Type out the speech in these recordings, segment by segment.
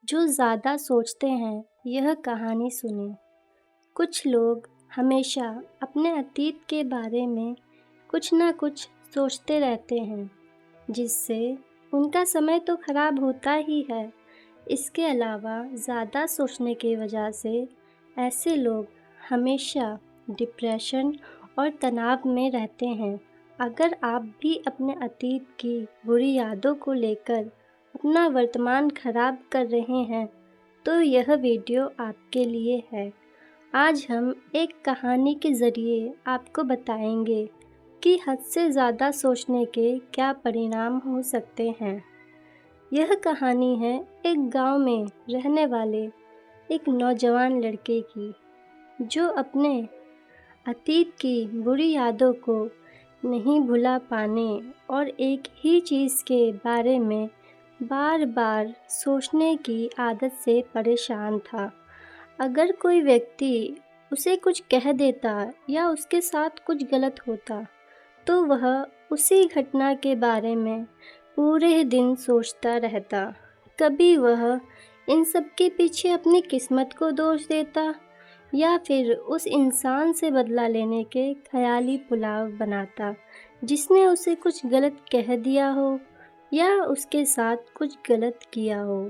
जो ज़्यादा सोचते हैं यह कहानी सुने। कुछ लोग हमेशा अपने अतीत के बारे में कुछ ना कुछ सोचते रहते हैं, जिससे उनका समय तो खराब होता ही है। इसके अलावा ज़्यादा सोचने की वजह से ऐसे लोग हमेशा डिप्रेशन और तनाव में रहते हैं। अगर आप भी अपने अतीत की बुरी यादों को लेकर अपना वर्तमान खराब कर रहे हैं, तो यह वीडियो आपके लिए है। आज हम एक कहानी के ज़रिए आपको बताएंगे कि हद से ज़्यादा सोचने के क्या परिणाम हो सकते हैं। यह कहानी है एक गांव में रहने वाले एक नौजवान लड़के की, जो अपने अतीत की बुरी यादों को नहीं भुला पाने और एक ही चीज़ के बारे में बार बार सोचने की आदत से परेशान था। अगर कोई व्यक्ति उसे कुछ कह देता या उसके साथ कुछ गलत होता, तो वह उसी घटना के बारे में पूरे दिन सोचता रहता। कभी वह इन सब के पीछे अपनी किस्मत को दोष देता या फिर उस इंसान से बदला लेने के ख्याली पुलाव बनाता जिसने उसे कुछ गलत कह दिया हो या उसके साथ कुछ गलत किया हो।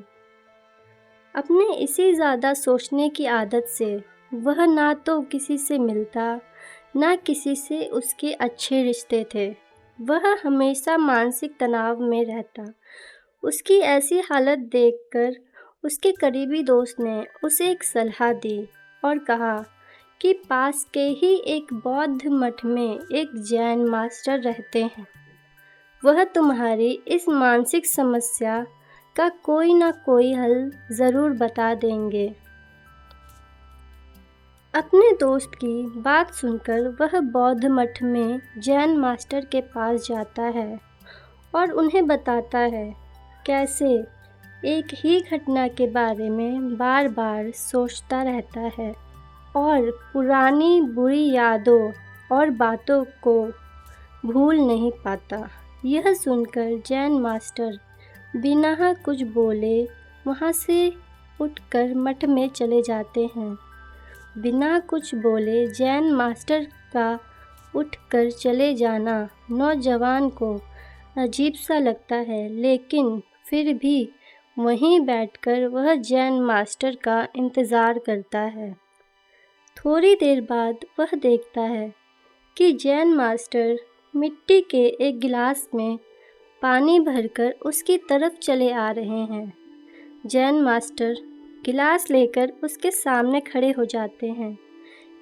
अपने इसी ज़्यादा सोचने की आदत से वह ना तो किसी से मिलता, ना किसी से उसके अच्छे रिश्ते थे। वह हमेशा मानसिक तनाव में रहता। उसकी ऐसी हालत देखकर उसके करीबी दोस्त ने उसे एक सलाह दी और कहा कि पास के ही एक बौद्ध मठ में एक जैन मास्टर रहते हैं। वह तुम्हारी इस मानसिक समस्या का कोई ना कोई हल ज़रूर बता देंगे। अपने दोस्त की बात सुनकर वह बौद्ध मठ में जैन मास्टर के पास जाता है और उन्हें बताता है कैसे एक ही घटना के बारे में बार बार सोचता रहता है और पुरानी बुरी यादों और बातों को भूल नहीं पाता। यह सुनकर जैन मास्टर बिना कुछ बोले वहाँ से उठकर मठ में चले जाते हैं। बिना कुछ बोले जैन मास्टर का उठकर चले जाना नौजवान को अजीब सा लगता है, लेकिन फिर भी वहीं बैठकर वह जैन मास्टर का इंतज़ार करता है। थोड़ी देर बाद वह देखता है कि जैन मास्टर मिट्टी के एक गिलास में पानी भरकर उसकी तरफ चले आ रहे हैं। जैन मास्टर गिलास लेकर उसके सामने खड़े हो जाते हैं।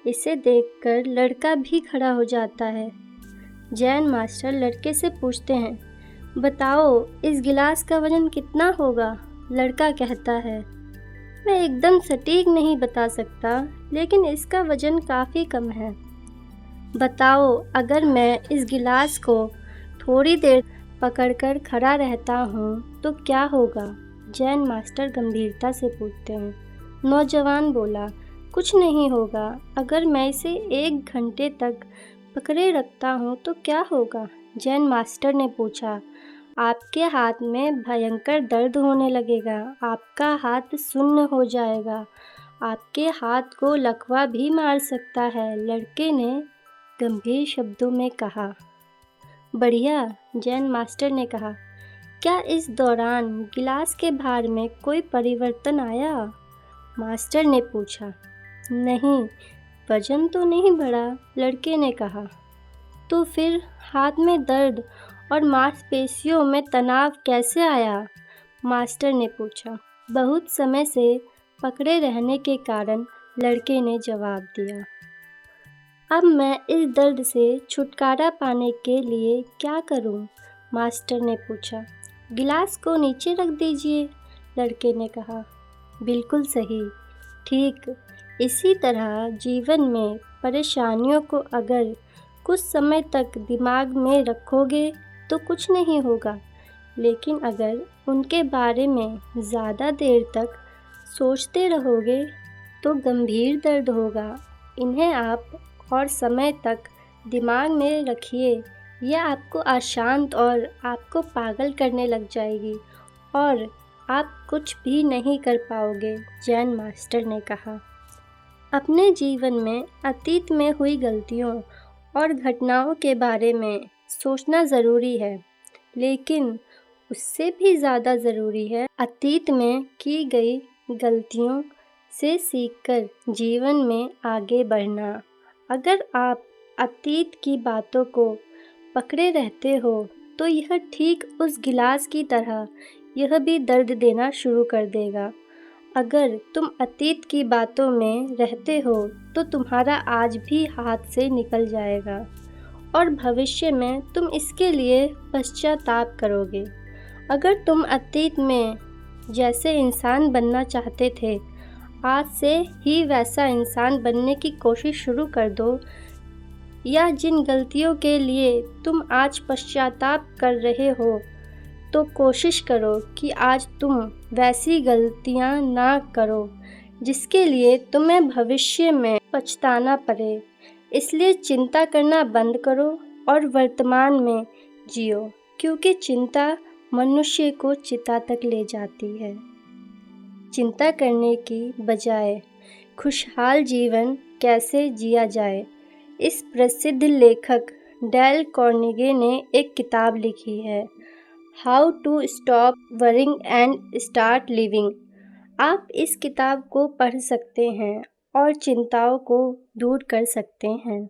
इसे देखकर लड़का भी खड़ा हो जाता है। जैन मास्टर लड़के से पूछते हैं, बताओ इस गिलास का वजन कितना होगा? लड़का कहता है, मैं एकदम सटीक नहीं बता सकता, लेकिन इसका वजन काफ़ी कम है। बताओ अगर मैं इस गिलास को थोड़ी देर पकड़कर खड़ा रहता हूँ तो क्या होगा? जैन मास्टर गंभीरता से पूछते हैं। नौजवान बोला, कुछ नहीं होगा। अगर मैं इसे 1 घंटे तक पकड़े रखता हूँ तो क्या होगा? जैन मास्टर ने पूछा, आपके हाथ में भयंकर दर्द होने लगेगा, आपका हाथ सुन्न हो जाएगा, आपके हाथ को लकवा भी मार सकता है। लड़के ने गंभीर शब्दों में कहा। बढ़िया, जैन मास्टर ने कहा। क्या इस दौरान गिलास के भार में कोई परिवर्तन आया? मास्टर ने पूछा। नहीं, वजन तो नहीं बढ़ा, लड़के ने कहा। तो फिर हाथ में दर्द और मांसपेशियों में तनाव कैसे आया? मास्टर ने पूछा। बहुत समय से पकड़े रहने के कारण, लड़के ने जवाब दिया। अब मैं इस दर्द से छुटकारा पाने के लिए क्या करूं? मास्टर ने पूछा। गिलास को नीचे रख दीजिए, लड़के ने कहा। बिल्कुल सही, ठीक इसी तरह जीवन में परेशानियों को अगर कुछ समय तक दिमाग में रखोगे तो कुछ नहीं होगा, लेकिन अगर उनके बारे में ज़्यादा देर तक सोचते रहोगे तो गंभीर दर्द होगा। इन्हें आप और समय तक दिमाग में रखिए, यह आपको अशांत और आपको पागल करने लग जाएगी और आप कुछ भी नहीं कर पाओगे, जैन मास्टर ने कहा। अपने जीवन में अतीत में हुई गलतियों और घटनाओं के बारे में सोचना ज़रूरी है, लेकिन उससे भी ज़्यादा ज़रूरी है अतीत में की गई गलतियों से सीखकर जीवन में आगे बढ़ना। अगर आप अतीत की बातों को पकड़े रहते हो तो यह ठीक उस गिलास की तरह यह भी दर्द देना शुरू कर देगा। अगर तुम अतीत की बातों में रहते हो तो तुम्हारा आज भी हाथ से निकल जाएगा और भविष्य में तुम इसके लिए पश्चाताप करोगे। अगर तुम अतीत में जैसे इंसान बनना चाहते थे, आज से ही वैसा इंसान बनने की कोशिश शुरू कर दो, या जिन गलतियों के लिए तुम आज पश्चाताप कर रहे हो, तो कोशिश करो कि आज तुम वैसी गलतियां ना करो जिसके लिए तुम्हें भविष्य में पछताना पड़े। इसलिए चिंता करना बंद करो और वर्तमान में जियो, क्योंकि चिंता मनुष्य को चिता तक ले जाती है। चिंता करने की बजाय खुशहाल जीवन कैसे जिया जाए, इस प्रसिद्ध लेखक डेल कार्नेगी ने एक किताब लिखी है, how to stop worrying and start living. आप इस किताब को पढ़ सकते हैं और चिंताओं को दूर कर सकते हैं।